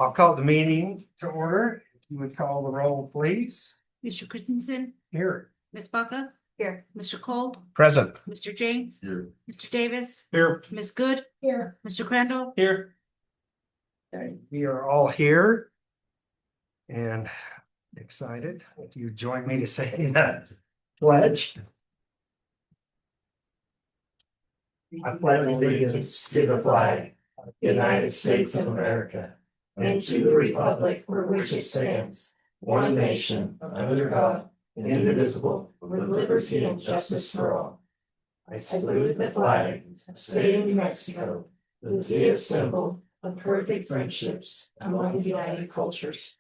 I'll call the meeting to order. If you would call the roll, please. Mr. Christensen, Here. Ms. Baca. Here. Mr. Cole, Present. Mr. James, Here. Mr. Davis, Here. Ms. Good. Here. Mr. Crandall. Here. Okay, we are all here. And excited. If you join me to say the pledge. I pledge allegiance to the flag of the United States of America and to the republic for which it stands, one nation, under God, indivisible, with liberty and justice for all. I salute the flag of the state of New Mexico, the symbol of perfect friendships among united cultures.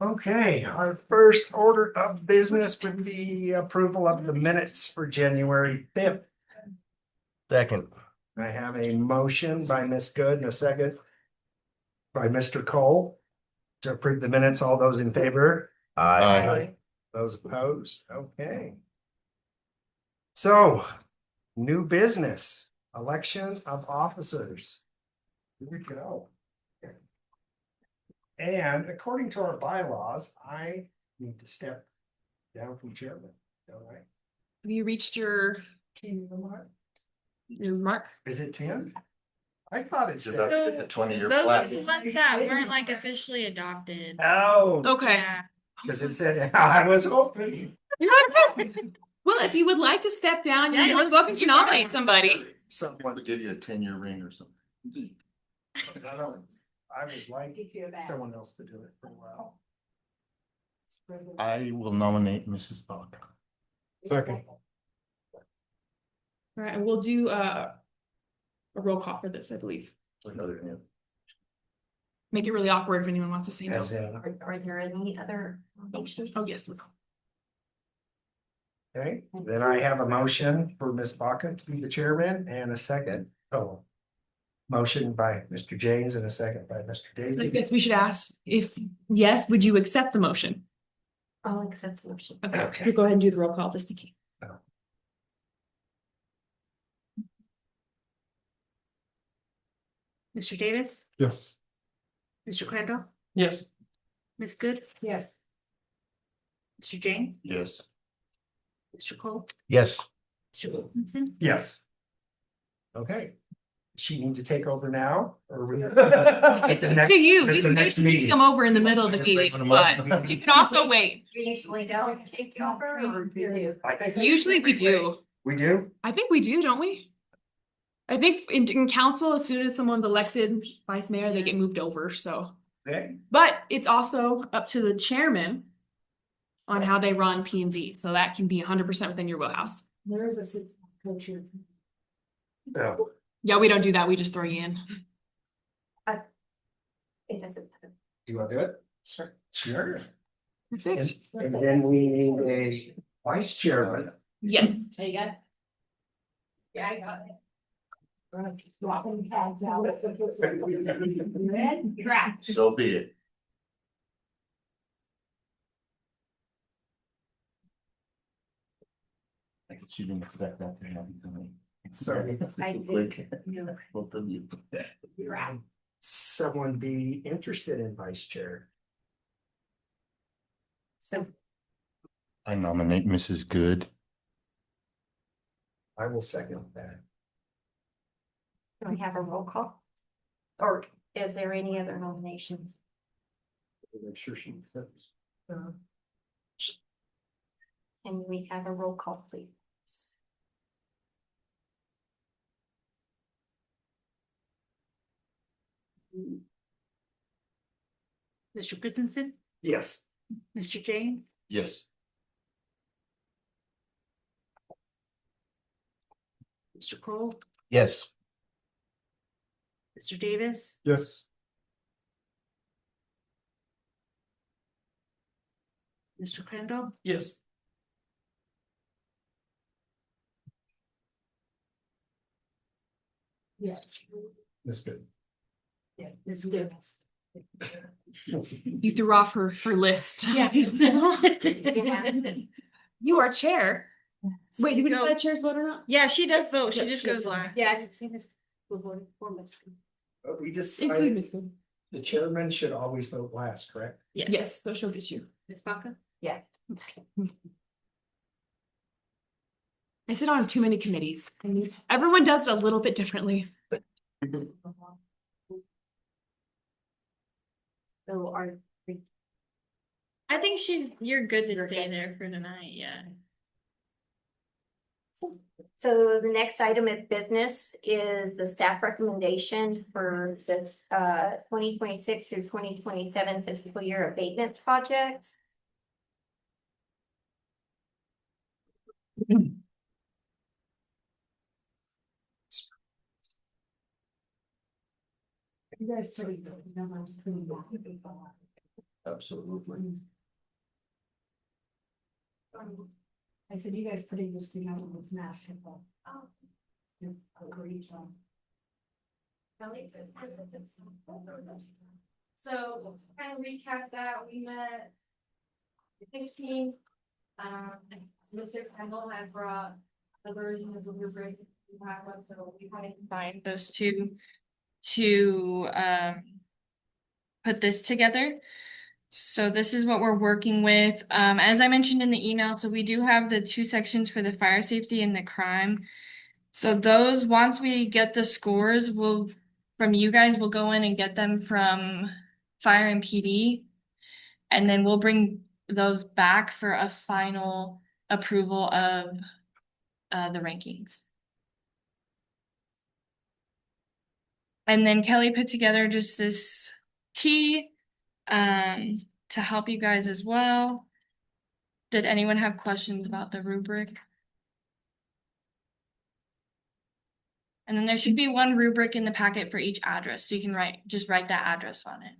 Okay, our first order of business would be approval of the minutes for January 5th. Second. I have a motion by Ms. Good and a second by Mr. Cole to approve the minutes. All those in favor? Aye. Those opposed? Okay. So, new business, elections of officers. Here we go. And according to our bylaws, I need to step down from chairman, don't I? Have you reached your mark? Is it 10? I thought it's Is 10. that the 20-year Those flat? are the ones that weren't like officially adopted. Oh, Okay. Yeah. because it said, I was hoping. Well, if you would like to step down, Yeah, you're more than welcome to nominate somebody. Someone Would give you a 10-year ring or something. I would like someone else to do it for a while. I will nominate Mrs. Bach. Second. All right, and we'll do a roll call for this, I believe. Make it really awkward if anyone wants to say no. As in, Are there any other nominations? Oh, yes. okay, then I have a motion for Ms. Baca to be the chairman and a second. Oh. Motion by Mr. James and a second by Mr. I Davis. guess we should ask if, yes, would you accept the motion? I'll accept the motion. Okay, Okay. we'll go ahead and do the roll call just in case. Mr. Davis, Yes. Mr. Crandall, Yes. Ms. Good. Yes. Mr. James, Yes. Mr. Cole, Yes. Mr. Wilkinson. Yes. Okay. She need to take over now or? It's the next. To you, it's you the can next basically meeting. come over in the middle of the Just meeting, bring them up. but you can also wait. You usually don't take over or do you? I think. Usually we do. We do? I think we do, don't we? I think in council, as soon as someone's elected vice mayor, they get moved over, so. Okay. But it's also up to the chairman on how they run P and Z, so that can be 100% within your wheelhouse. There is a six culture. So, Yeah, we don't do that, we just throw you in. It doesn't matter. do you want to do it? Sure. Sure. Perfect. And then we need a vice chairman. Yes. There you go. Yeah, I got it. So be it. I guess you didn't expect that to happen. So I Quick. Both of you. someone be interested in vice chair. So I nominate Mrs. Good. I will second that. do we have a roll call? Or is there any other nominations? Make sure she accepts. Can we have a roll call, please? Mr. Christensen, Yes. Mr. James, Yes. Mr. Cole, Yes. Mr. Davis, Yes. Mr. Crandall, Yes. yes. That's good. Yeah, it's good. You threw off her list. Yeah. You are chair. Wait, do we decide chair's vote or not? Yeah, she does vote. She Yeah, just she goes does. last. Yeah, I didn't see this. We're voting for Ms. We Include decided Ms. Good. the chairman should always vote last, correct? Yes, so she'll get you. Ms. Baca? Yes. I sit on too many committees. And everyone does it a little bit differently. So are, I think you're good to stay there for tonight, yeah. so the next item of business is the staff recommendation for the 2026 through 2027 fiscal year abatement project. You guys Absolutely. I said, you guys pretty just, what's basketball. So kind of recap that, we met 16, Mr. Kendall had brought a version of the rubric we have, so we had to Find those two to put this together. So this is what we're working with. As I mentioned in the email, so we do have the two sections for the fire safety and the crime. So those, once we get the scores, from you guys, we'll go in and get them from fire and PD. And then we'll bring those back for a final approval of the rankings. And then Kelly put together just this key to help you guys as well. Did anyone have questions about the rubric? And then there should be one rubric in the packet for each address, so you can just write that address on it.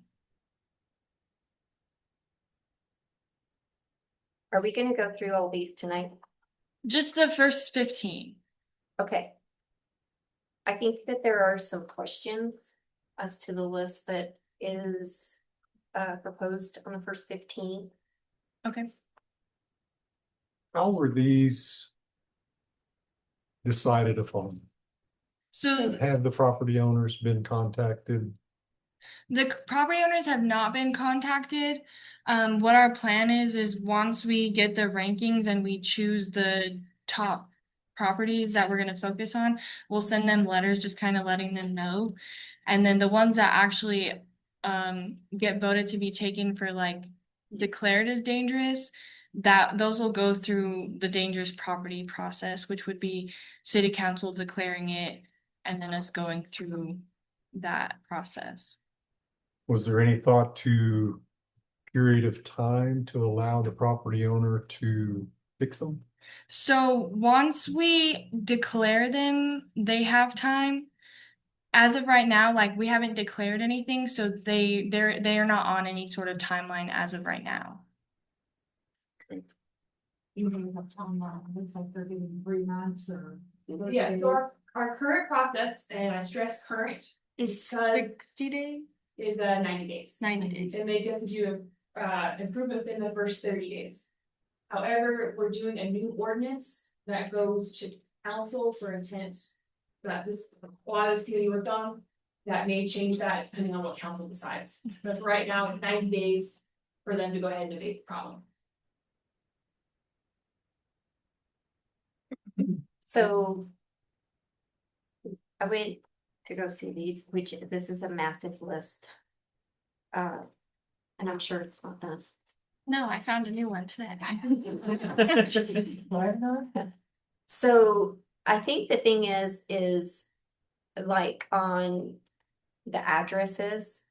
Are we gonna go through all these tonight? Just the first 15. Okay. I think that there are some questions as to the list that is proposed on the first 15. Okay. How were these decided upon? So Have the property owners been contacted? the property owners have not been contacted. What our plan is once we get the rankings and we choose the top properties that we're going to focus on, we'll send them letters just kind of letting them know. And then the ones that actually get voted to be taken for like declared as dangerous, those will go through the dangerous property process, which would be city council declaring it and then us going through that process. Was there any thought to period of time to allow the property owner to fix them? So once we declare them, they have time. As of right now, like we haven't declared anything, so they are not on any sort of timeline as of right now. You don't have time, it's like they're getting 3 months or. Yeah, so our current process, and I stress current, Is Because- 60 days? is 90 days. 90 days. And they have to do improvement within the first 30 days. However, we're doing a new ordinance that goes to council for intent. That this, a lot of this committee worked on, that may change that depending on what council decides. But for right now, it's 90 days for them to go ahead and debate the problem. So I went to go see these, which this is a massive list. And I'm sure it's not done. No, I found a new one today. So I think the thing is like on the addresses.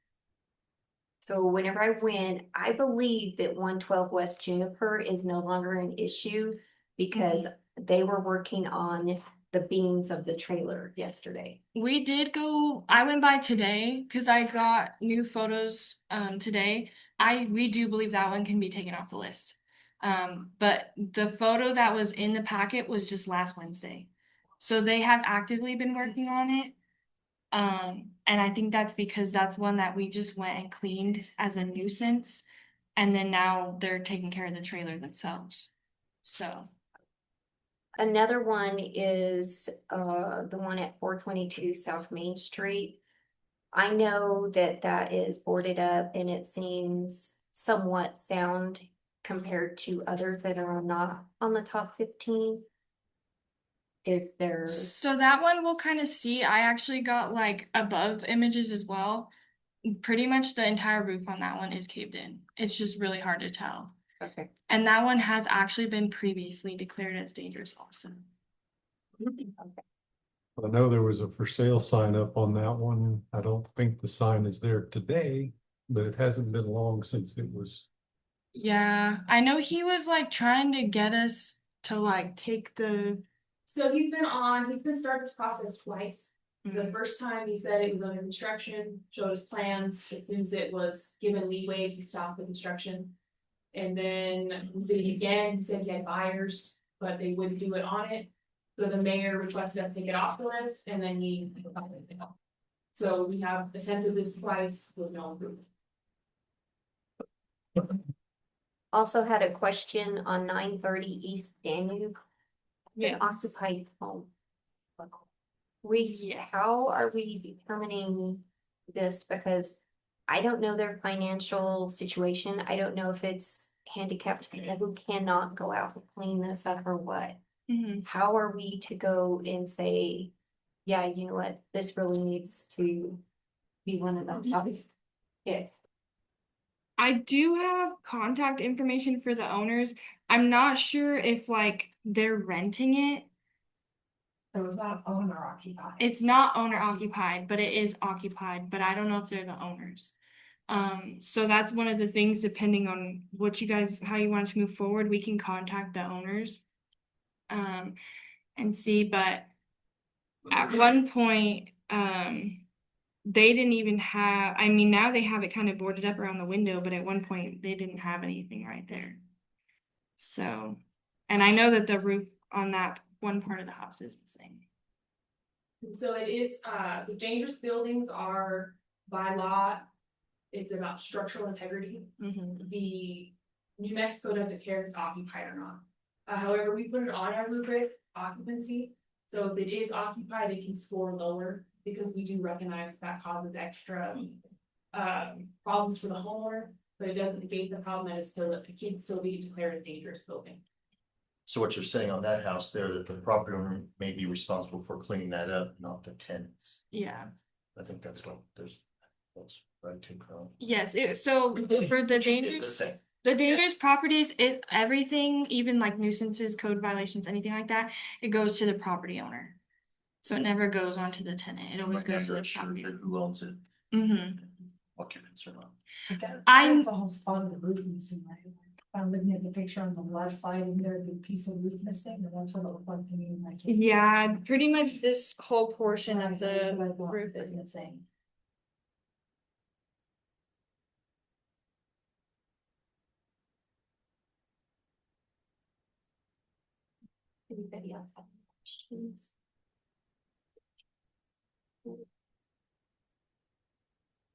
So whenever I went, I believe that 112 West Juniper is no longer an issue because they were working on the beams of the trailer yesterday. We did go, I went by today because I got new photos today. We do believe that one can be taken off the list. But the photo that was in the packet was just last Wednesday. So they have actively been working on it. And I think that's because that's one that we just went and cleaned as a nuisance. And then now they're taking care of the trailer themselves. So. Another one is the one at 422 South Main Street. I know that that is boarded up and it seems somewhat sound compared to others that are not on the top 15. Is there, So that one we'll kind of see. I actually got like above images as well. Pretty much the entire roof on that one is caved in. It's just really hard to tell. okay. And that one has actually been previously declared as dangerous also. I know there was a for sale sign up on that one. I don't think the sign is there today, but it hasn't been long since it was. Yeah, I know he was like trying to get us to like take the. So he's been started this process twice. The first time he said it was under construction, showed us plans, as soon as it was given leeway, he stopped the construction. And then we did it again, he said he had buyers, but they wouldn't do it on it. So the mayor requested us to take it off the list, and then he. So we have attempted this twice with no improvement. Also had a question on 930 East Danube. Yeah. An occupied home. How are we determining this? Because I don't know their financial situation. I don't know if it's handicapped people who cannot go out and clean this up or what. Mhm. How are we to go and say, yeah, you know what, this really needs to be one of the top? Yeah. I do have contact information for the owners. I'm not sure if like they're renting it. So it's not owner occupied. It's not owner occupied, but it is occupied, but I don't know if they're the owners. So that's one of the things, depending on what you guys, how you want to move forward, we can contact the owners. And see, but at one point, they didn't even have, I mean, now they have it kind of boarded up around the window, but at one point they didn't have anything right there. So, and I know that the roof on that one part of the house is missing. So it is, so dangerous buildings are by law, it's about structural integrity. The New Mexico doesn't care if it's occupied or not. However, we put it on our rubric occupancy, so if it is occupied, it can score lower because we do recognize that causes extra problems for the homeowner, but it doesn't negate the problem that it's still, it can still be declared a dangerous building. So what you're saying on that house there, that the property owner may be responsible for cleaning that up, not the tenants. Yeah. I think that's what that's right too, Carl. Yes, so for the dangerous properties, everything, even like nuisances, code violations, anything like that, it goes to the property owner. So it never goes on to the tenant. It always goes to the property owner. Who owns it? Occupants or not? It's a whole spot of the roof missing, right? I'm looking at the picture on the left side, and there's a piece of roof missing, and that's what it looked like to me. Yeah, pretty much this whole portion of the roof is missing. Anybody else have questions?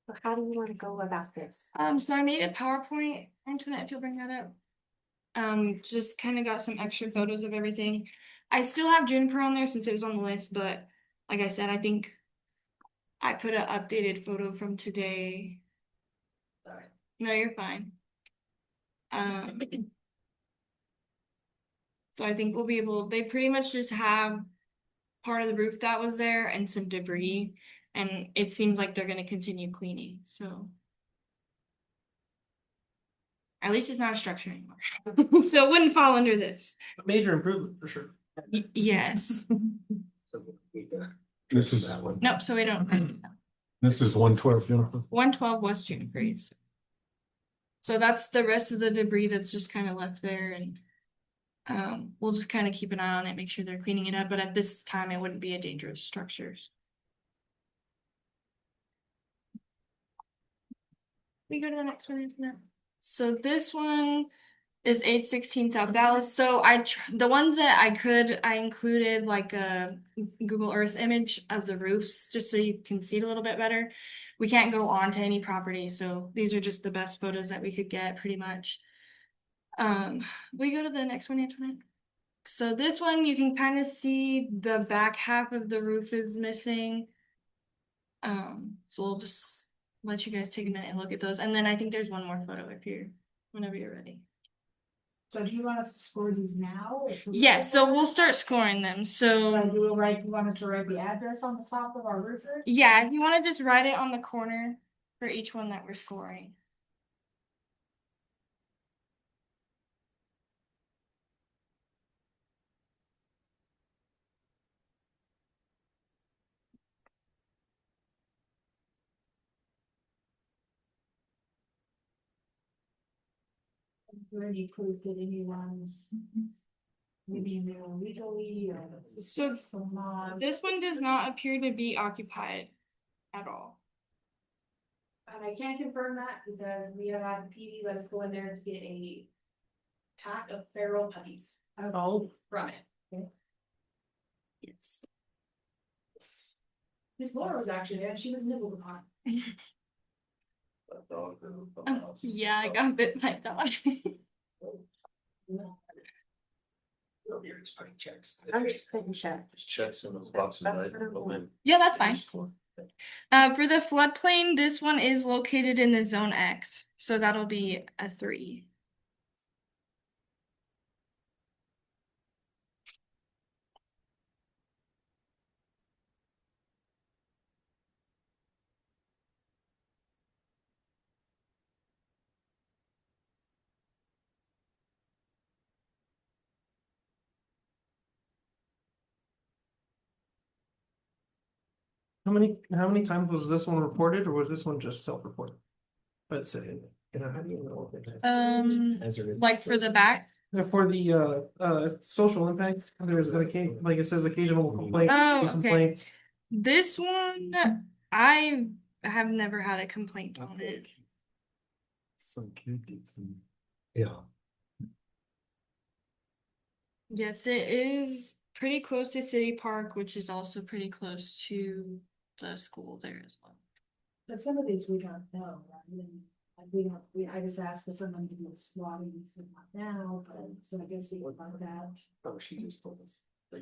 So how do you want to go about this? So I made a PowerPoint, Antoinette, if you'll bring that up. Just kind of got some extra photos of everything. I still have Juniper on there since it was on the list, but like I said, I think I put an updated photo from today. Sorry. No, you're fine. So I think we'll be able, they pretty much just have part of the roof that was there and some debris, and it seems like they're gonna continue cleaning, so. At least it's not a structure anymore. So it wouldn't fall under this. Major improvement for sure. Yes. This is that one. Nope, so we don't. This is 112, Jennifer. 112 West Juniper. So that's the rest of the debris that's just kind of left there, and we'll just kind of keep an eye on it, make sure they're cleaning it up, but at this time it wouldn't be a dangerous structures. We go to the next one, Antoinette. So this one is 816 South Dallas. So the ones that I included like a Google Earth image of the roofs just so you can see it a little bit better. We can't go on to any property, so these are just the best photos that we could get pretty much. We go to the next one, Antoinette. So this one you can kind of see the back half of the roof is missing. So we'll just let you guys take a minute and look at those, and then I think there's one more photo up here, whenever you're ready. So do you want us to score these now? or should we- Yes, so we'll start scoring them, so. Do you want us to write the address on the top of our roofer? Yeah, if you wanna just write it on the corner for each one that we're scoring. Already proved that anyone's. Maybe in there illegally or. So, This one does not appear to be occupied at all. And I can't confirm that because we have had PD, let's go in there to get a pack of feral puppies Oh. from it. Yes. Miss Laura was actually there and she was nibbled upon. Yeah, I got bit by a dog. I'm just putting check. Just checks in those boxes, right? Yeah, that's fine. For the floodplain, this one is located in the zone X, so that'll be a 3. How many times was this one reported, or was this one just self-reported? By the city, how do you know if it has? Like for the back. For the social impact, there's like it says occasional complaint. Oh, okay. Complaints. This one, I have never had a complaint on it. Some kid gets some. Yeah. Yes, it is pretty close to City Park, which is also pretty close to the school there as well. But some of these we don't know, right? And I just asked for someone to do swatting and not now, but so I guess we would find that. Oh, she just told us. But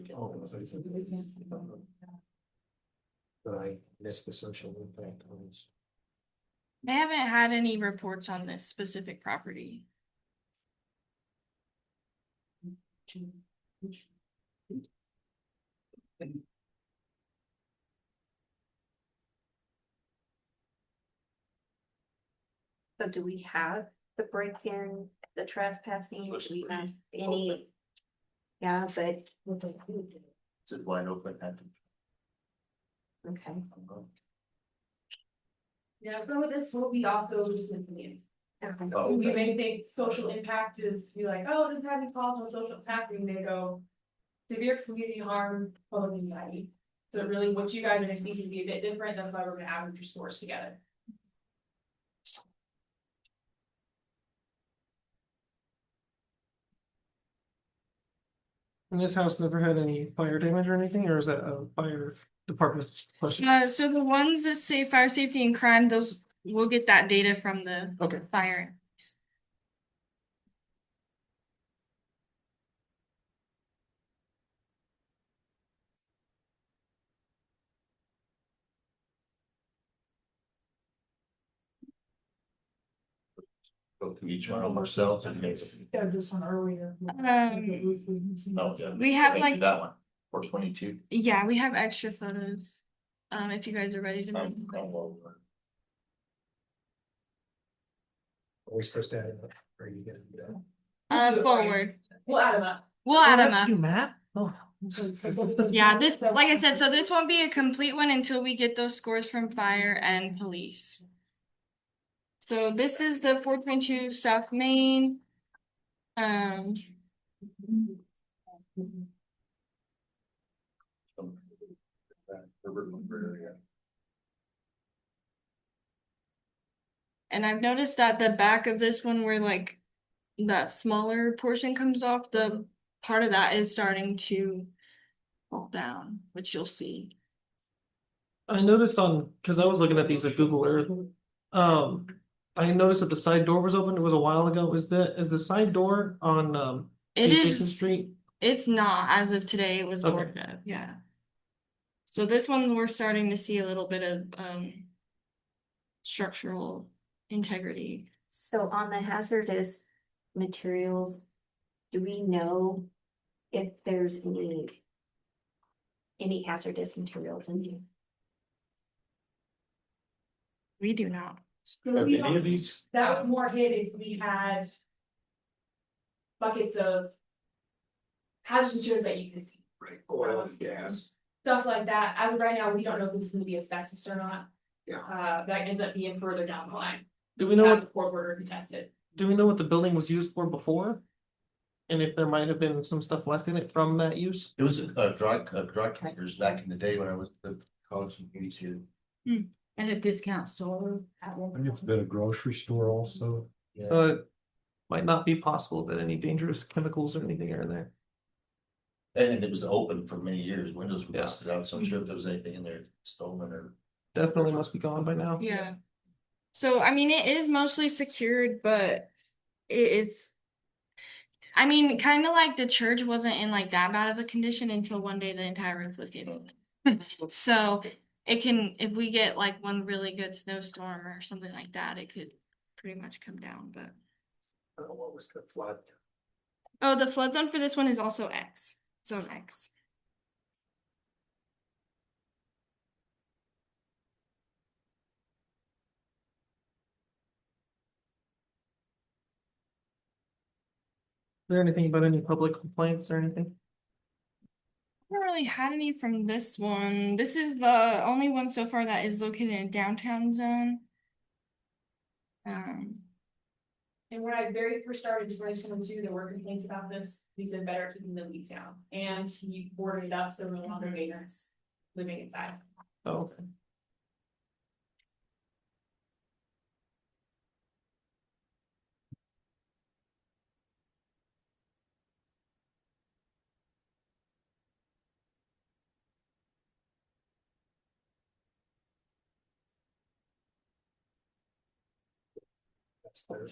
I missed the social impact on this. I haven't had any reports on this specific property. So do we have the break-in, the trespassing, do we have any? Yeah, but, Is it wide open? okay. Yeah, some of this will be also just information. Okay. Oh, We okay. may think social impact is be like, oh, this having calls on social impact, we may go. Severe community harm, public anxiety. So really what you guys are gonna see is to be a bit different, that's why we're gonna average your scores together. And this house never had any fire damage or anything, or is that a fire department question? So the ones that say fire safety and crime, those we'll get that data from the Okay. fire. Go through each one of ourselves and make. Yeah, this one earlier. Oh, yeah. We have, Thank you, like- that one, 422. Yeah, we have extra photos. If you guys are ready to. I'll go over. Are we supposed to add it? Or are you gonna do that? Forward. We'll add them up. We'll add them That's up. you, Matt. Oh. Yeah, this, like I said, so this won't be a complete one until we get those scores from fire and police. So this is the 422 South Main. And I've noticed that the back of this one where like that smaller portion comes off, the part of that is starting to fall down, which you'll see. I noticed because I was looking at these at Google Earth. I noticed that the side door was open. It was a while ago. Is the side door on It Jason is, Street? it's not as of today, it was Okay. boarded up, yeah. So this one, we're starting to see a little bit of structural integrity. So on the hazardous materials, do we know if there's any hazardous materials in here? We do not. So Are we any of don't, these? that would more hit if we had buckets of hazardous materials that you can see. Oil and gas. Stuff like that. As of right now, we don't know if this is gonna be asbestos or not. Yeah. That ends up being further down the line. Do we know Have what, the court order contested. do we know what the building was used for before? And if there might have been some stuff left in it from that use? It was a dry cleaners back in the day when I was at college in eighty-two. And a discount store at I one think it's point. been a grocery store also. Yeah. So it might not be possible that any dangerous chemicals or anything are in there. And it was open for many years. Windows were Yeah. busted out, so I'm sure if there was anything in there stolen or. Definitely must be gone by now. Yeah. So, I mean, it is mostly secured, but it's, I mean, kind of like the church wasn't in like that bad of a condition until one day the entire roof was given. So it can, if we get like one really good snowstorm or something like that, it could pretty much come down, but. What was the flood? Oh, the flood zone for this one is also X, zone X. Is there anything about any public complaints or anything? I haven't really had any from this one. This is the only one so far that is located in downtown zone. And when I very first started in 2022, there were complaints about this. He said better keeping the weeds down. And he boarded it up so no longer vagrants living inside. Oh, okay. That's there.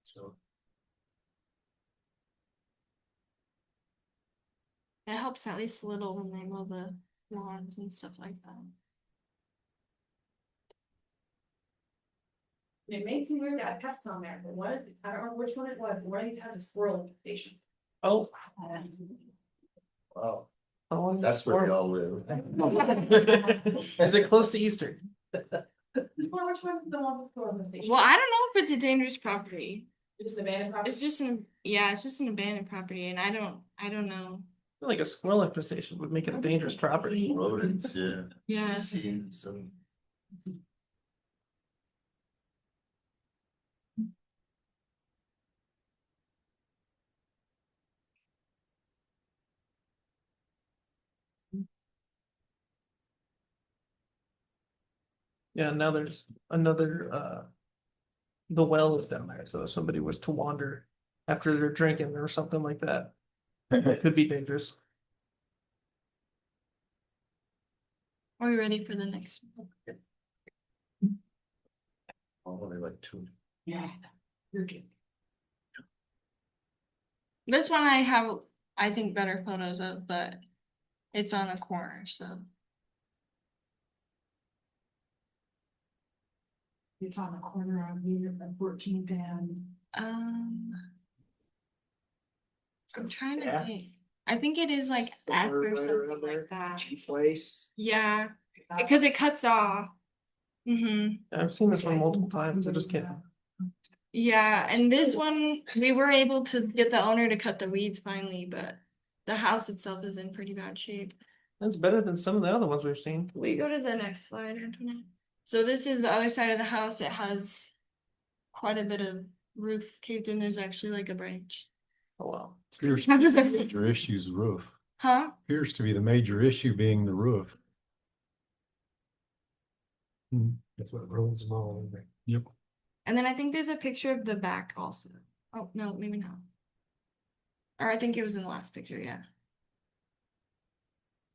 So. It helps at least a little when they mow the lawns and stuff like that. It made some weird pests on there, but one, I don't remember which one it was, but one of these has a squirrel station. Oh. Wow, Oh, that's where we all live. Is it close to Easter? Well, which one is the one with squirrel station? Well, I don't know if it's a dangerous property. It's an abandoned property. It's just an, yeah, it's just an abandoned property and I don't know. I feel like a squirrel infestation would make it a dangerous property. Rodents, yeah. Yeah. Seen some. Yeah, now there's another, the well is down there, so if somebody was to wander after they're drinking or something like that, it could be dangerous. Are we ready for the next one? Oh, they like two. Yeah. You're good. This one I have, I think, better photos of, but it's on a corner, so. It's on the corner of here, of 14th and. I'm trying to Yeah. think. I think it is like F or Right something around there. like that. Cheap place. Yeah, because it cuts off. I've seen this one multiple times, I just can't. Yeah, and this one, we were able to get the owner to cut the weeds finally, but the house itself is in pretty bad shape. That's better than some of the other ones we've seen. We go to the next slide, Antoinette. So this is the other side of the house. It has quite a bit of roof caved in. There's actually like a branch. Oh, wow. Appears to be the major issue's roof. Huh? Appears to be the major issue being the roof. That's what ruins them all. Yep. And then I think there's a picture of the back also. Oh, no, maybe not. Or I think it was in the last picture, yeah.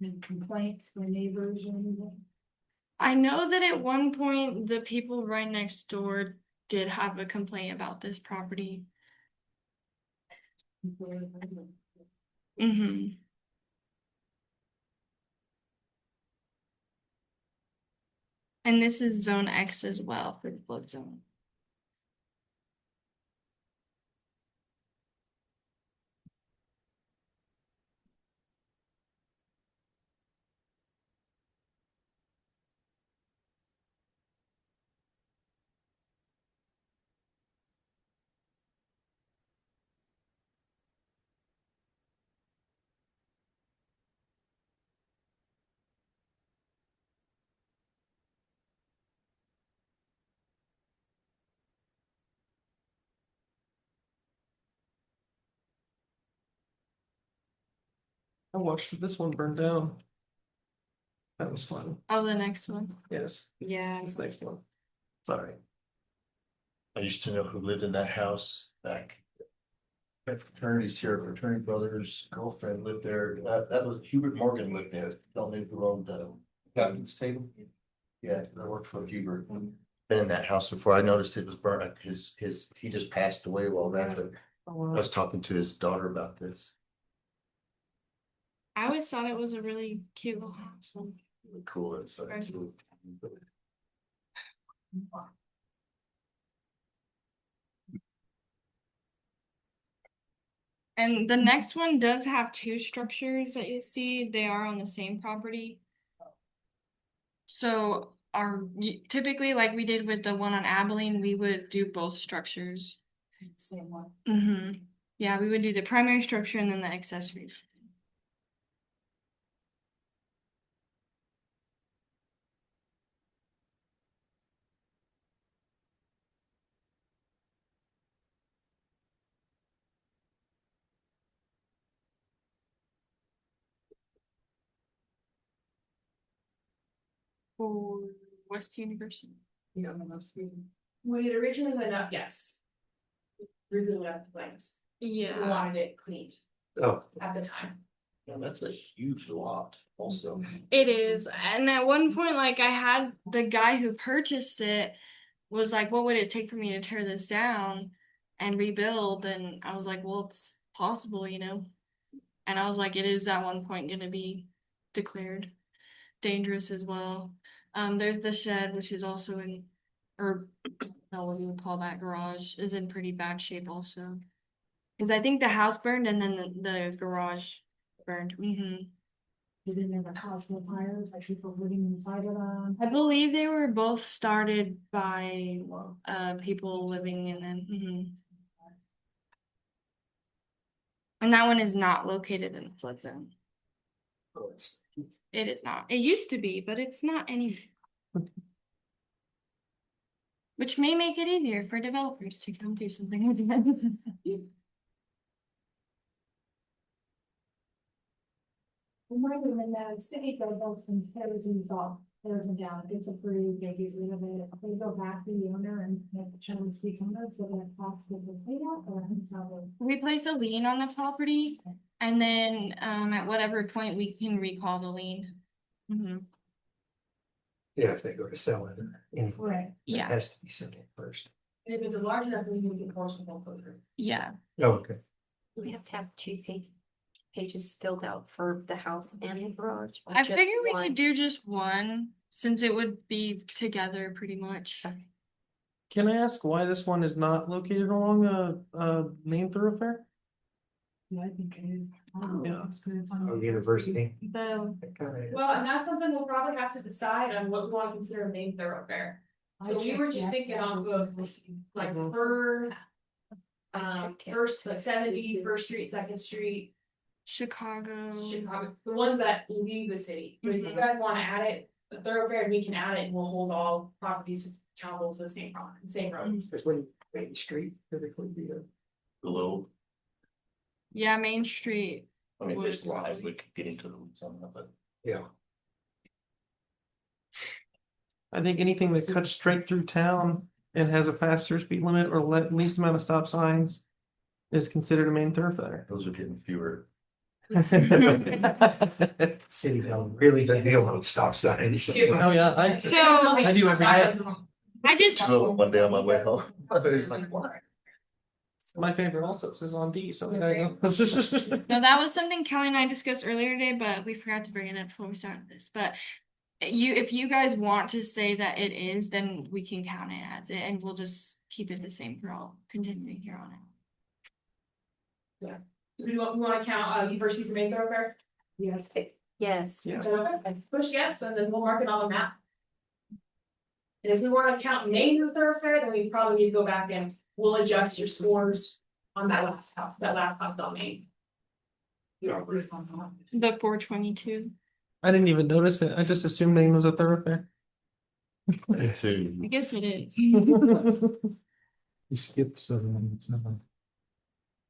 And complaints from neighbors or anything. I know that at one point, the people right next door did have a complaint about this property. Mm-hmm. And this is zone X as well for the flood zone. I watched this one burn down. That was fun. Oh, the next one. Yes, Yeah. this next one. Sorry. I used to know who lived in that house back. My fraternities here, fraternity brothers, girlfriend lived there. That was Hubert Morgan lived there. Don't know who owned the captain's table. Yeah, I worked for Hubert. Been in that house before. I noticed it was burnt. He just passed away a while back, but I was talking to his daughter about this. I always thought it was a really cute little house. Really cool inside too. And the next one does have two structures that you see. They are on the same property. So typically, like we did with the one on Abilene, we would do both structures. Same one. Mm-hmm. Yeah, we would do the primary structure and then the accessory. For West University. Yeah, I'm not speaking. When it originally went up, yes. Originally went up to flames. We Yeah. wanted it cleaned Oh, at the time. that's a huge lot also. It is. And at one point, like I had the guy who purchased it was like, what would it take for me to tear this down and rebuild? And I was like, well, it's possible, you know? And I was like, it is at one point gonna be declared dangerous as well. There's the shed, which is also in, or no, what do you call that, garage is in pretty bad shape also. Cause I think the house burned and then the garage burned. Mm-hmm. You didn't ever cause no fires, like people living inside of them. I believe they were both started by people living in them. Mhm. And that one is not located in the flood zone. It is not. It used to be, but it's not anymore. Which may make it easier for developers to come do something with it. Remember when the city goes up and tears these off, tears them down, it's approved, they get rid of it, they go back to the owner and make the change the owner, so that cost is a clean up or so. We place a lien on the property and then at whatever point we can recall the lien. Mhm. Yeah, if they go to sell it, and Right. it Yeah, has to be settled first. And if it's a large enough, we can force the foreclosure. yeah. Oh, okay. We have to have two pages filled out for the house and the garage. or I just figured we one? could do just one since it would be together pretty much. Can I ask why this one is not located along a main thoroughfare? Yeah, I think it is. Yeah. It's good, it's on- Oh, university. The That kinda is. Well, and that's something we'll probably have to decide on what we want to consider a main thoroughfare. I So we were checked just thinking yesterday. off of like Fir, first, like 70, First Street, Second Street, Chicago. Chicago, the ones that leave the city. So if you guys wanna add it, the thoroughfare, we can add it and we'll hold all properties accountable to the same property, same road. Because when Main Street typically be a. Below, Yeah, Main Street. I mean, Would there's live, probably- we could get into the weeds on that, but. Yeah. I think anything that cuts straight through town and has a faster speed limit or least amount of stop signs is considered a main thoroughfare. Those are getting fewer. City done really good deal on stop signs. Oh, yeah, So I do every day. I just One day on my way home, I was like, what? My favorite also is on D, so there you go. No, that was something Kelly and I discussed earlier today, but we forgot to bring it up before we started this. But if you guys want to say that it is, then we can count it as it, and we'll just keep it the same for all continuing here on out. We want to count, University's main thoroughfare? Yes. Yes. Yeah. So, push yes, and then we'll mark it on the map. And if we want to count Main as a thoroughfare, then we probably need to go back and we'll adjust your scores on that last house on Main. The 422. I didn't even notice it. I just assumed Maine was a thoroughfare. I guess it is. You skipped 7 minutes now.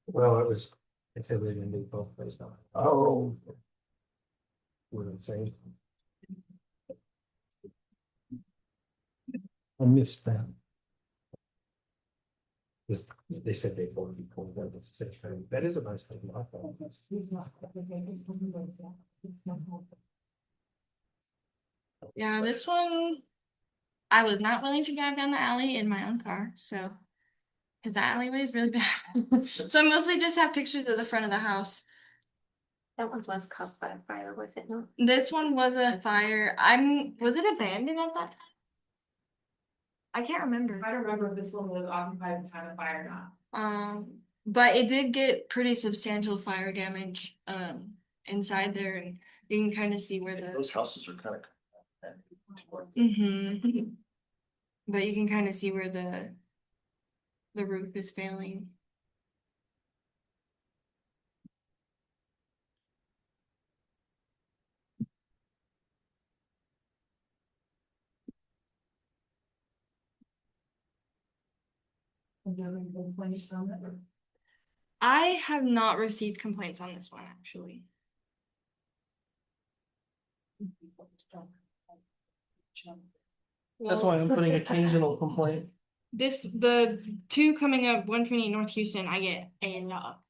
Well, it was, I said we're gonna do both ways now. Oh. What did it say? I missed that. They said they both be pulled out of the same. That is a nice thing. I thought. Yeah, this one, I was not willing to drive down the alley in my own car, so. Because the alleyway is really bad. So I mostly just have pictures of the front of the house. That one was caught by a fire, was it not? This one was a fire. Was it abandoned at that time? I can't remember. I don't remember if this one was occupied at the time of fire or not. But it did get pretty substantial fire damage inside there, and you can kind of see where the Those houses are kind of. But you can kind of see where the roof is failing. I have not received complaints on this one, actually. That's why I'm putting occasional complaint. The two coming up, 128 North Houston, I get a lot.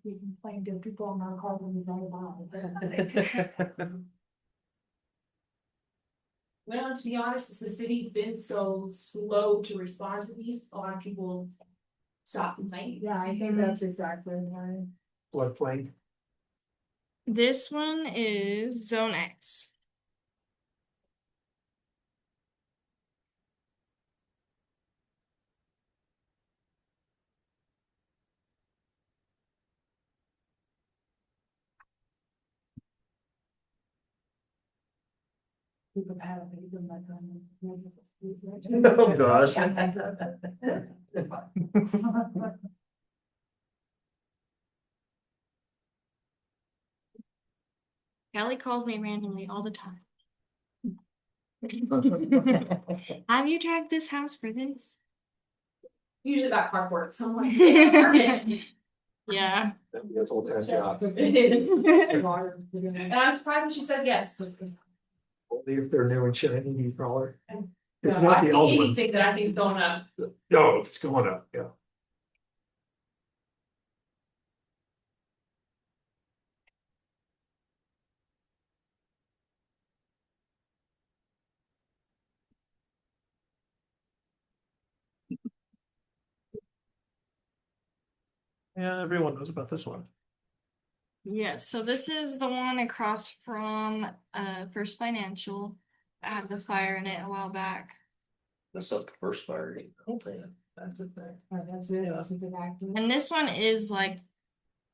We complain to people on our car when we drive by. Well, to be honest, since the city's been so slow to respond to these, a lot of people stop complaining. Yeah, I think that's exactly right. Floodplain. This one is Zone X. People have a paper in my phone. Oh, gosh. Kelly calls me randomly all the time. Have you tracked this house for this? Usually that carport somewhere. Yeah. That'd be a full-time job. It is. And I'm surprised when she says yes. Only if they're new and shiny, you crawler. It's No, not I the think old ones. anything that I think is going up. No, it's going up, yeah. Yeah, everyone knows about this one. Yes, so this is the one across from First Financial. I had the fire in it a while back. That's not the first fire. That's the thing. That's it, that's a good acting. And this one is like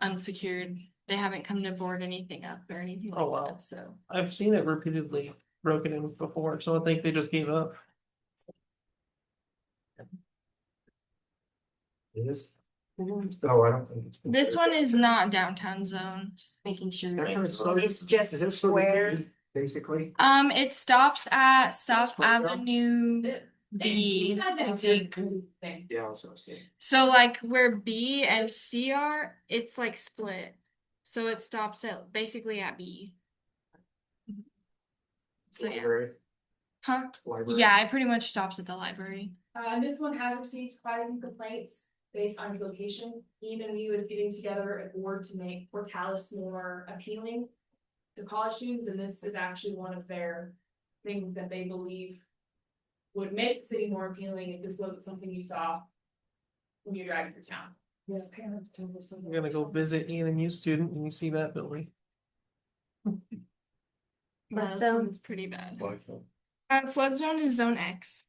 unsecured. They haven't come to board anything up or anything Oh, like wow. that, so. I've seen it repeatedly broken in before, so I think they just gave up. It is. Oh, I don't think it's. This one is not downtown zone, just making sure. That kind of starts- It's just Is this sort of square. B, basically? It stops at South Square. Avenue We B. had that big thing. Yeah, I was gonna say. So like where B and C are, it's like split. So it stops at basically at B. So yeah. Library. Huh? Library. Yeah, it pretty much stops at the library. And this one has received quite a few complaints based on its location. Even we was getting together a board to make Portales more appealing to college students, and this is actually one of their things that they believe would make the city more appealing if this wasn't something you saw when you're driving through town. Yeah, parents tell us. You're gonna go visit EMU student and you see that building. Flood So- zone is pretty bad. Like, Flood zone is zone X.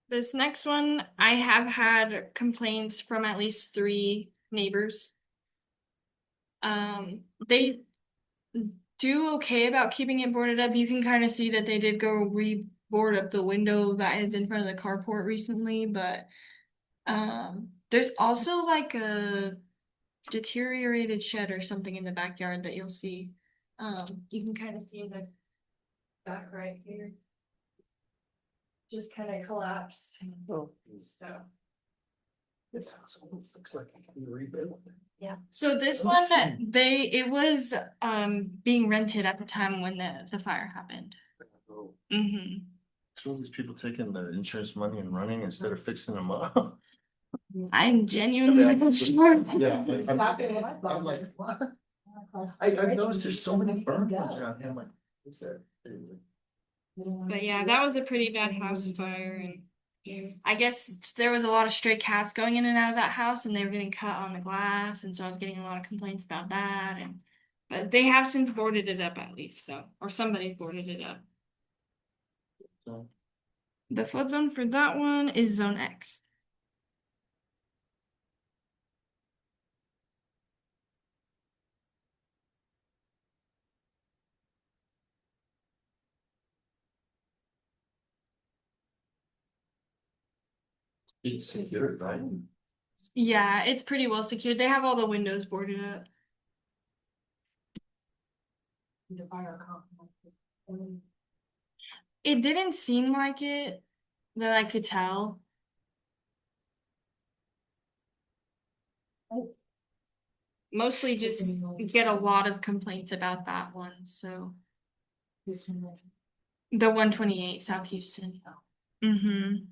This next one, I have had complaints from at least 3 neighbors. They do okay about keeping it boarded up. You can kind of see that they did go re-board up the window that is in front of the carport recently, but there's also like a deteriorated shed or something in the backyard that you'll see. You can kind of see the back right here. Just kind of collapsed. Oh. So. This house almost looks like it can be rebuilt. So this one, it was being rented at the time when the fire happened. Mm-hmm. So all these people taking the insurance money and running instead of fixing them up. I'm genuinely not sure. Yeah. I'm like, what? I've noticed there's so many burn ones around here. I'm like, what's that? But yeah, that was a pretty bad house fire, and I guess there was a lot of stray cats going in and out of that house, and they were getting cut on the glass, and so I was getting a lot of complaints about that. And but they have since boarded it up at least, so or somebody's boarded it up. So, The flood zone for that one is zone X. it's secure, right? Yeah, it's pretty well secured. They have all the windows boarded up. The fire company. It didn't seem like it that I could tell. Mostly just get a lot of complaints about that one, so This one. the 128 South Houston. Mm-hmm.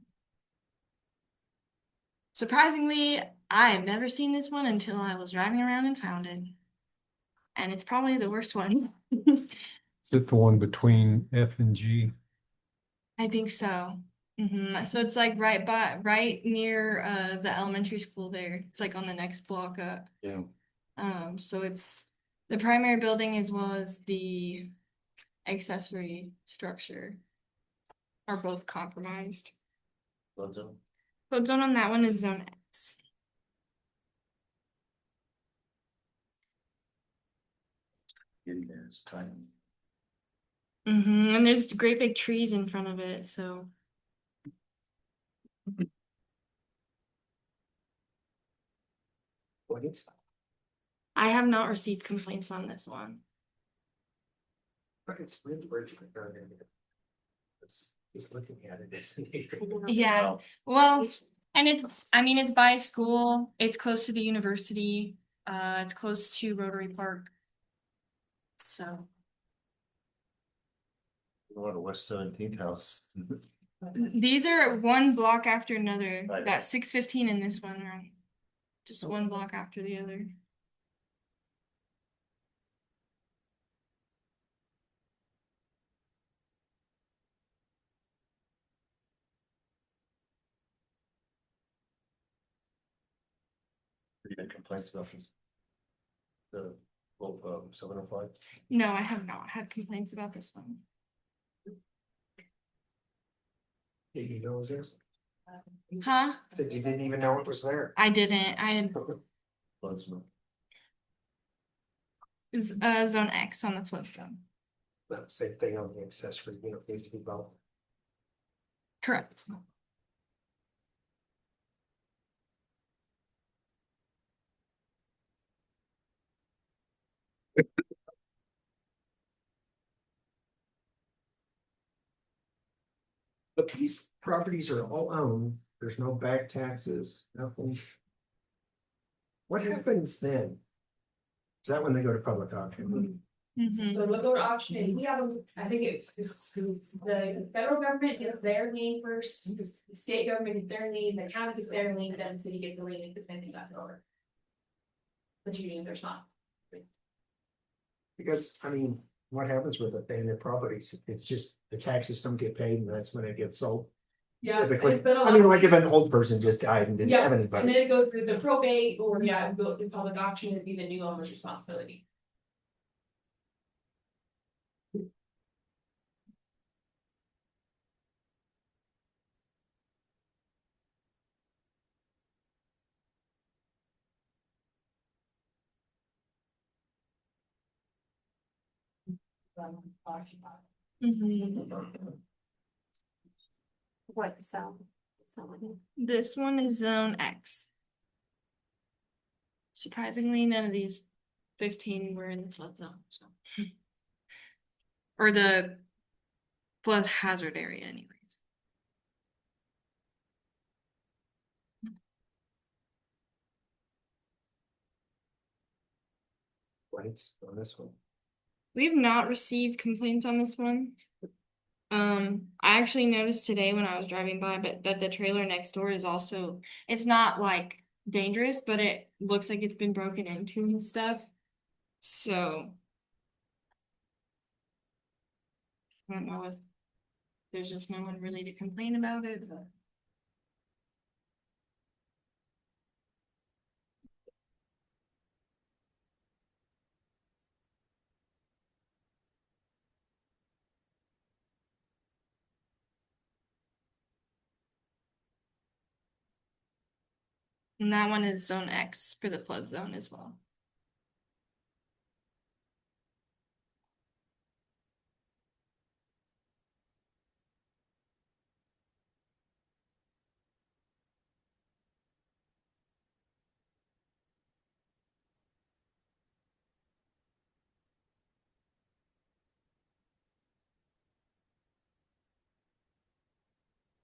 Surprisingly, I have never seen this one until I was driving around and found it. And it's probably the worst one. Is it the one between F and G? I think so. So it's like right near the elementary school there. It's like on the next block up. Yeah. So it's the primary building as well as the accessory structure are both compromised. Flood zone. Flood zone on that one is zone X. Yeah, it's tiny. And there's great big trees in front of it, so What is? I have not received complaints on this one. But it's really Richmond. It's just looking at it, isn't it? Yeah, well, and it's by school, it's close to the university, it's close to Rotary Park. So What a West 17th house. these are one block after another. Right. That 615 in this one are just one block after the other. Pretty big complaints about this. The, well, 705. No, I have not had complaints about this one. Did you know it was there? Huh? That you didn't even know it was there. I didn't. I had Flood zone. zone X on the flip phone. Same thing on the accessory, needs to be both. Correct. But these properties are all owned, there's no back taxes, nothing. What happens then? Is that when they go to public auction? Mhm. So we'll go to auction, and we have, I think the federal government gets their lien first, the state government gets their lien, the county gets their lien, then the city gets a lien, depending that's over. But usually there's not. Because, I mean, what happens with abandoned properties? It's just the taxes don't get paid and that's when it gets sold. Yeah. Typically, but a lot I mean, of like if these- an old person just died and didn't Yeah, have and then anybody. it goes through the probate, or yeah, it go through public auction, it'd be the new owner's responsibility. Mhm. What, so. This one is zone X. Surprisingly, none of these 15 were in the flood zone, so. Or the flood hazard area anyways. Lights on this one. We've not received complaints on this one. I actually noticed today when I was driving by, but that the trailer next door is also, it's not like dangerous, but it looks like it's been broken into and stuff. So. I don't know if there's just no one really to complain about it, but. And that one is zone X for the flood zone as well.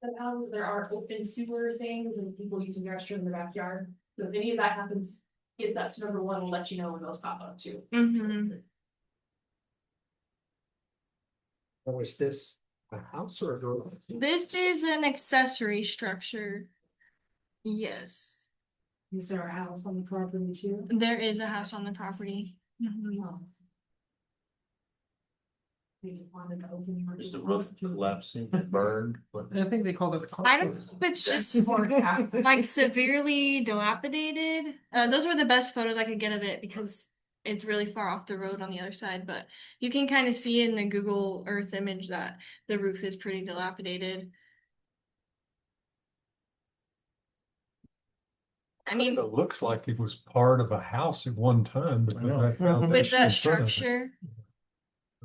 The houses, there are open sewer things and people using the restroom in the backyard, so if any of that happens, get that to number one, we'll let you know when those pop up too. Mm-hmm. Oh, is this a house or a garage? This is an accessory structure. Yes, Is there a house on the property too? there is a house on the property. Mhm. We just wanted to open. Is the roof collapsing, burned? What- I think they called it. I don't know if it's just like severely dilapidated. Those were the best photos I could get of it because it's really far off the road on the other side, but you can kind of see in the Google Earth image that the roof is pretty dilapidated. I mean, It looks like it was part of a house at one time, but I know. that with foundation that in front of it. structure,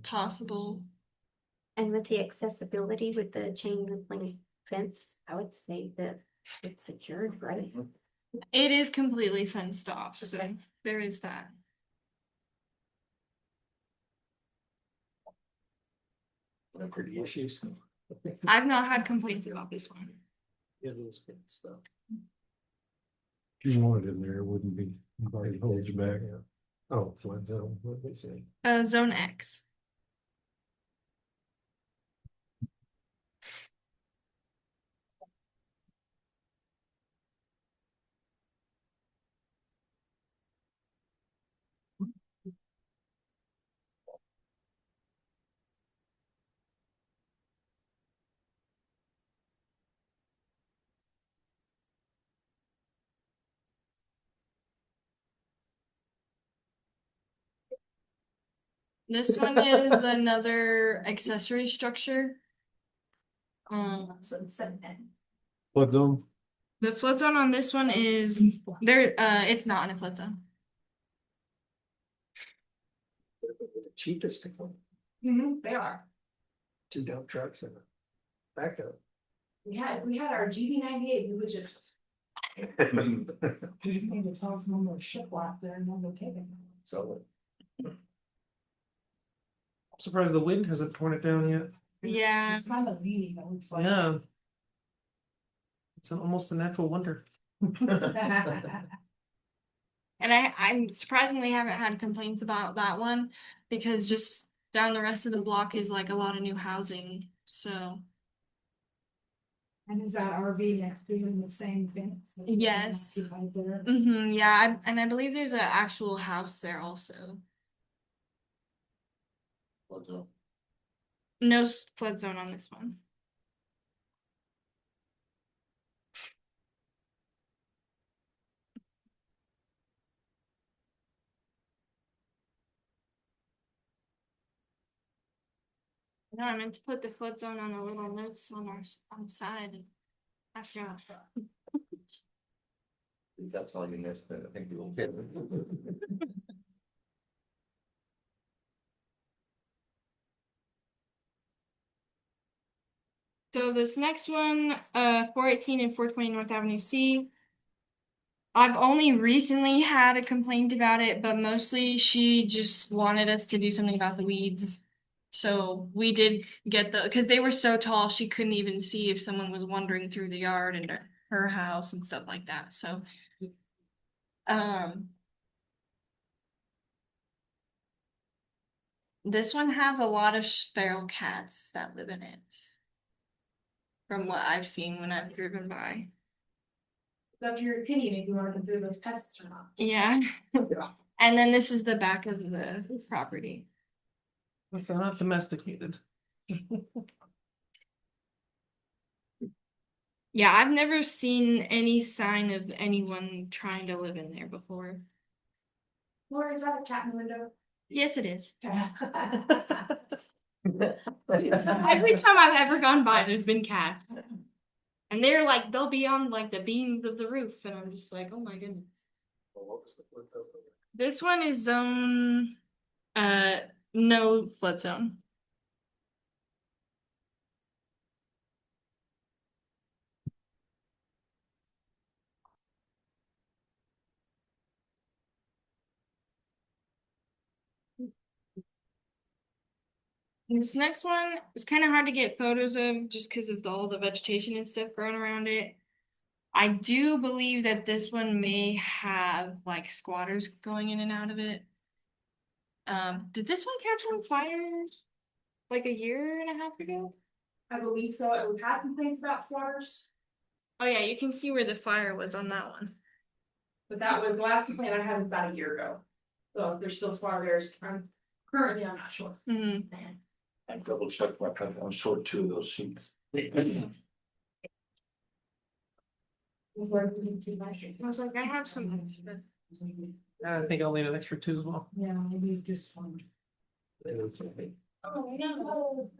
possible. And with the accessibility with the chain link fence, I would say that it's secured, right? It is completely fenced off, so there is that. No pretty issues. I've not had complaints about this one. It is good stuff. If you wanted in there, it wouldn't be, nobody hold you back. Oh, flood zone, what did they say? Zone X. This one is another accessory structure. So it's set then. Flood zone? The flood zone on this one is there, it's not in a flood zone. The cheapest of them, They are. 2 dump trucks and a backup. We had our GV98, we would just. You just need to tell us when there's shiplap there and then we'll take it. So I'm surprised the wind hasn't torn it down yet. Yeah, It's kind of leaning, it looks like. Yeah. It's almost a natural wonder. And I'm surprisingly haven't had complaints about that one because just down the rest of the block is like a lot of new housing, so. And is that RV next to in the same fence? Yes. Occupied there? Yeah, and I believe there's an actual house there also. No flood zone on this one. No, I meant to put the flood zone on the little notes on on the side. I forgot. If that's all you missed, then I think you're okay. So this next one, 418 and 420 North Avenue C. I've only recently had a complaint about it, but mostly she just wanted us to do something about the weeds. So we did get because they were so tall, she couldn't even see if someone was wandering through the yard and her house and stuff like that. So, this one has a lot of feral cats that live in it. From what I've seen when I've driven by. It's up to your opinion if you want to consider those pests or not. Yeah. And then this is the back of the property. But they're not domesticated. Yeah, I've never seen any sign of anyone trying to live in there before. Or is that a cat in the window? Yes, it is. Okay. Every time I've ever gone by, there's been cats. And they're like, they'll be on like the beams of the roof, and I'm just like, oh my goodness. This one is zone, no flood zone. This next one is kind of hard to get photos of just because of all the vegetation and stuff growing around it. I do believe that this one may have like squatters going in and out of it. Did this one catch on fire like a year and a half ago? I believe so. And we've had complaints about squatters, Oh yeah, you can see where the fire was on that one. but that was the last complaint I had about a year ago. So if there's still squatters. I'm not sure. Mm-hmm. I double checked my cut on short 2 of those sheets. I was like, I have some. I think I'll need an extra 2 as well. Yeah, maybe just one. Oh, no.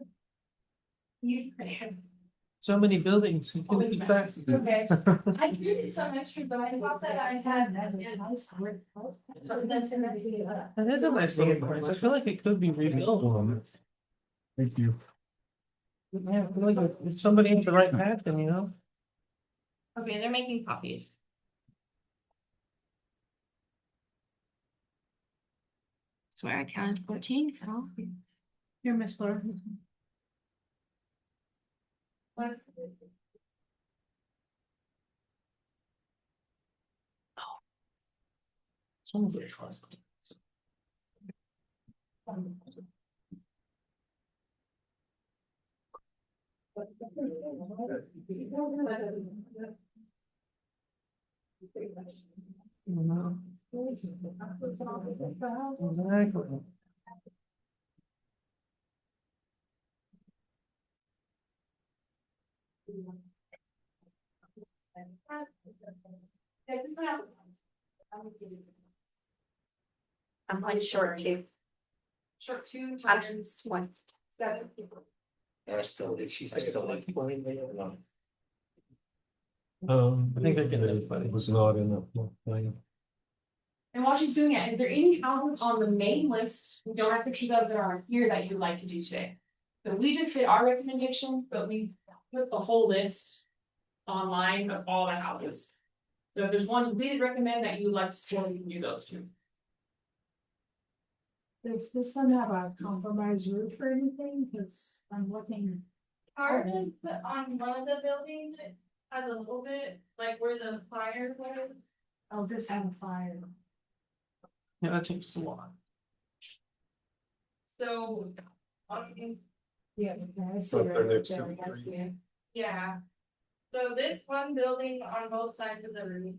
You. So many buildings. You can keep track. Okay. I did some extra, but I thought that I had. So that's in the. That is a nice looking place. I feel like it could be rebuilt. Thank you. Yeah, I feel like if somebody ain't the right path, then you know. Okay, they're making copies. Swear I counted 14. Oh. Here, Miss Laura. What? Some of it trust. Exactly. I'm one short too. Short 2 I'm times one. 7. And I still, if she said still like. I think they can do it, but It was not in the thing. And while she's doing it, is there any houses on the main list we don't have pictures of that are on here that you'd like to do today? So we just did our recommendation, but we put the whole list online of all the houses. So if there's one we did recommend that you would like to score, you can do those 2. Does this one have a compromised roof or anything? Cause I'm looking. Hard to put on one of the buildings, has a little bit, like where the fire was. Oh, this had a fire. Yeah, that changes a lot. So. Yeah, I see Up there it. next to Jerry, I the see it. Yeah. So this one building on both sides of the roof.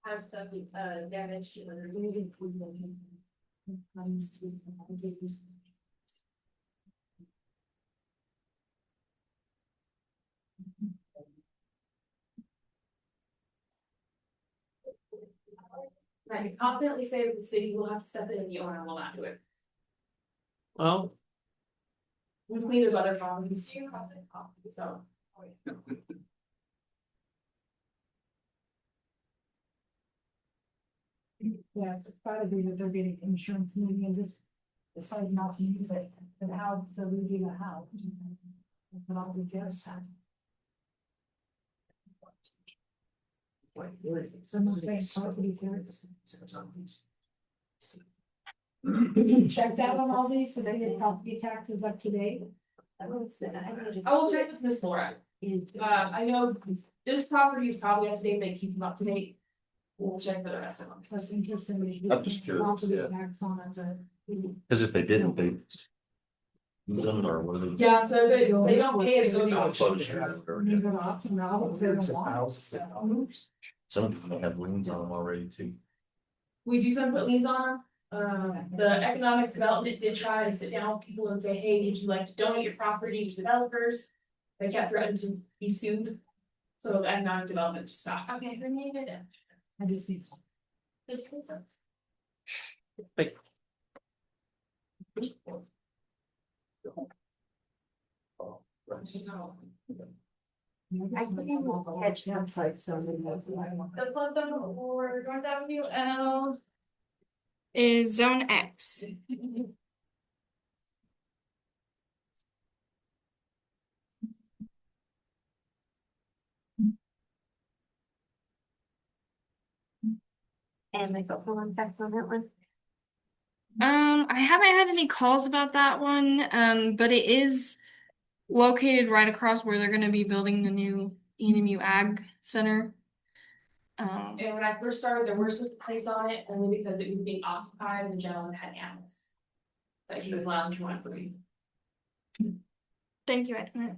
Has some damage to the roof. I can confidently say that the city will have to step in and the owner will not do it. Well, We cleaned up other properties too, so. Yeah, it's probably that they're getting insurance money and just decide not to use it, but how to redo the house. But I'll be guess. Some of the property tax. Check that on all these, so they get property taxes up to date. I will check with Miss Laura. I know this property is probably up to date, they keep them up to date. We'll check for the rest of them. That's interesting. I'm just curious, Property yeah. tax on it, so. Cause if they didn't, they. Some are one of them. Yeah, so they don't pay us. It's so not much. close, yeah. Leave it off, and I'll say they don't want it, so. Some of them have liens on them already too. We do some put liens on them. The economic development did try to sit down with people and say, hey, would you like to donate your property to developers? They kept threatening to be sued. So the economic development just stopped. Okay, her name it. I do see. like, I couldn't catch that fight, so. The flood zone for North Avenue L. Is zone X. And I got one back on that one. I haven't had any calls about that one, but it is located right across where they're gonna be building the new ENMU Ag Center. And when I first started, there were some complaints on it, only because it was being occupied and the gentleman had animals. Like he was allowed to run free. Thank you, Edmund.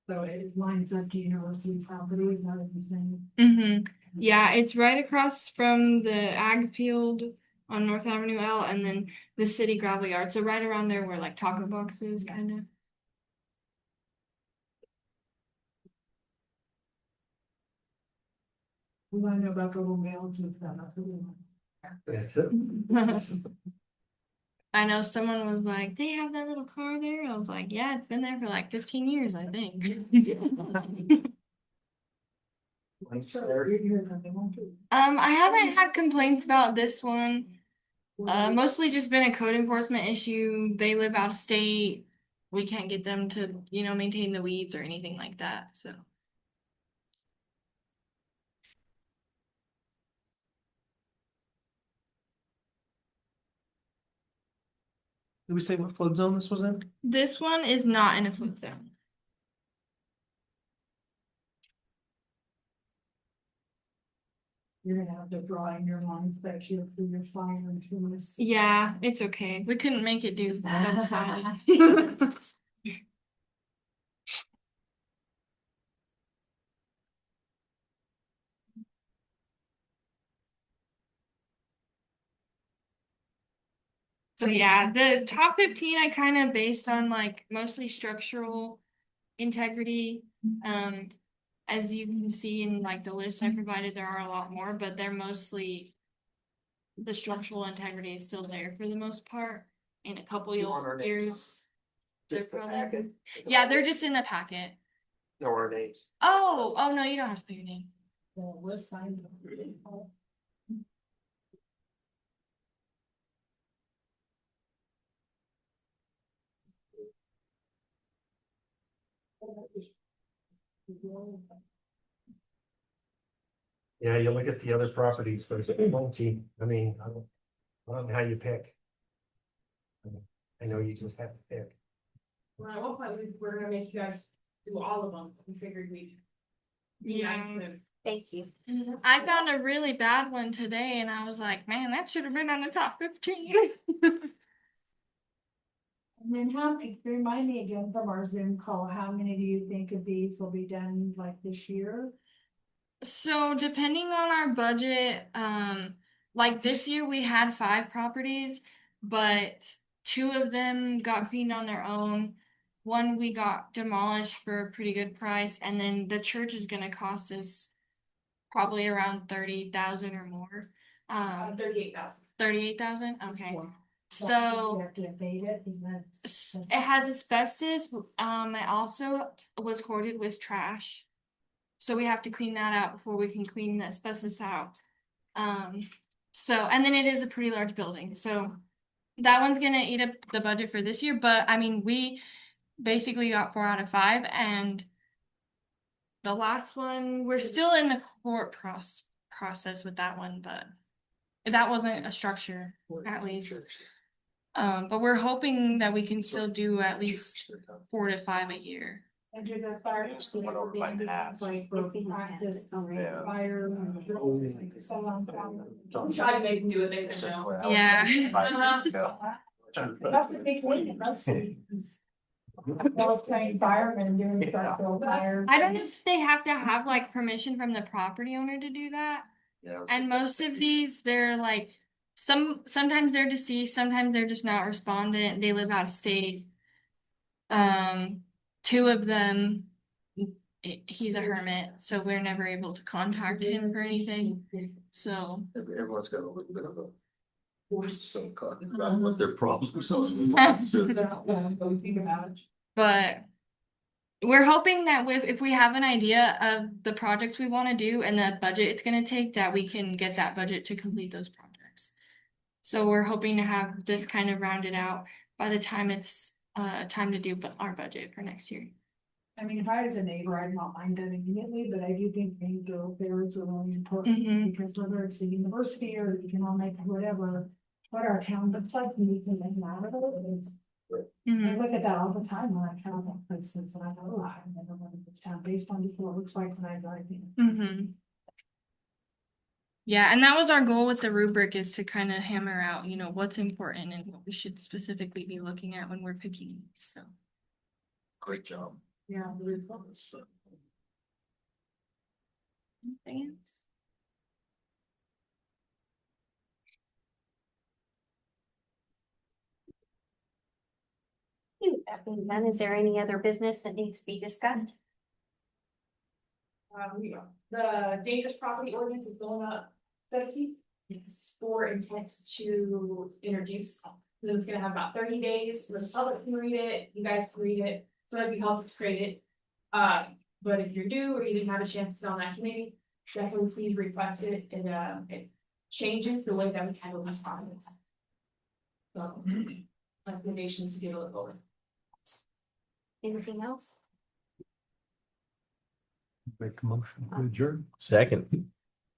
So it lines up to university property, is that what you're saying? Mm-hmm. Yeah, it's right across from the ag field on North Avenue L and then the city gravel yard. So right around there where like taco box is kind of. We wanna know about the little mailings and stuff, that's what we want. I know someone was like, they have that little car there. I was like, yeah, it's been there for like 15 years, I think. I haven't had complaints about this one. Mostly just been a code enforcement issue. They live out of state. We can't get them to, maintain the weeds or anything like that, so. did we say what flood zone this was in? This one is not in a flood zone. You're gonna have to draw in your lines back here for your fire and fuels. Yeah, it's okay. We couldn't make it do double sided. So yeah, the top 15 I kind of based on like mostly structural integrity. As you can see in like the list I provided, there are a lot more, but they're mostly the structural integrity is still there for the most part. In a couple years, they're probably yeah, they're just in the packet. No, our names. Oh no, you don't have to put your name. Well, we'll sign them. Yeah, you look at the other properties, there's plenty, I mean, I don't know how you pick. I know you just have to pick. Well, at one point, we were gonna make you guys do all of them, we figured we'd. Yeah. Thank you. I found a really bad one today and I was like, man, that should have been on the top 15. And then remind me again from our Zoom call, how many do you think of these will be done like this year? So depending on our budget, like this year we had 5 properties, but 2 of them got cleaned on their own. One we got demolished for a pretty good price, and then the church is gonna cost us probably around 30,000 or more. 38,000. 38,000? Okay. We So have to abate it, it has asbestos. It also was hoarded with trash. So we have to clean that out before we can clean the asbestos out. So, and then it is a pretty large building. So that one's gonna eat up the budget for this year, but I mean, we basically got 4 out of 5, and the last one, we're still in the court process with that one, but that wasn't a structure, at least. But we're hoping that we can still do at least 4 to 5 a year. and do the fire. Just the one over by Naps. Like for practice, fire. So I'm trying to make them do what they said no. Yeah. That's a big thing in most cities. Well, trained firemen doing structural fire. I don't know if they have to have like permission from the property owner to do that. Yeah. And most of these, they're like, sometimes they're deceased, sometimes they're just not respondent, they live out of state. 2 of them, he's a hermit, so we're never able to contact him for anything, so. Everyone's got a little bit of a voice, so about what their problems are. But we're hoping that if we have an idea of the projects we want to do and the budget it's going to take, that we can get that budget to complete those projects. So we're hoping to have this kind of rounded out by the time it's time to do our budget for next year. I mean, if I was a neighbor, I'd not mind it immediately, but I do think main thoroughfares are really important. Mhm. Because whether it's the university or economic, whatever, what our town looks like, we can make matter of it is. I Mhm. look at that all the time when I travel places and I go, oh, I've never been to this town based on just what it looks like when I drive in. Mhm. Yeah, and that was our goal with the rubric, is to kind of hammer out, what's important and what we should specifically be looking at when we're picking these, so. Great job. Yeah. Thanks. That being done, is there any other business that needs to be discussed? The dangerous property ordinance is going up 17. It's for intent to introduce. Then it's gonna have about 30 days for the public to read it, you guys can read it, so that'd be helpful to create it. But if you're new or you didn't have a chance to sit on that committee, definitely please request it, and it changes the way that we handle these properties. So, recommendations to get a look over. Anything else? Make a motion to adjourn. Second.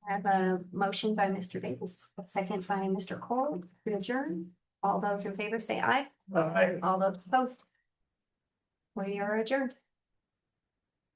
I have a motion by Mr. Davis, a second by Mr. Cole to adjourn. All those in favor say aye. Aye. All those opposed. We are adjourned.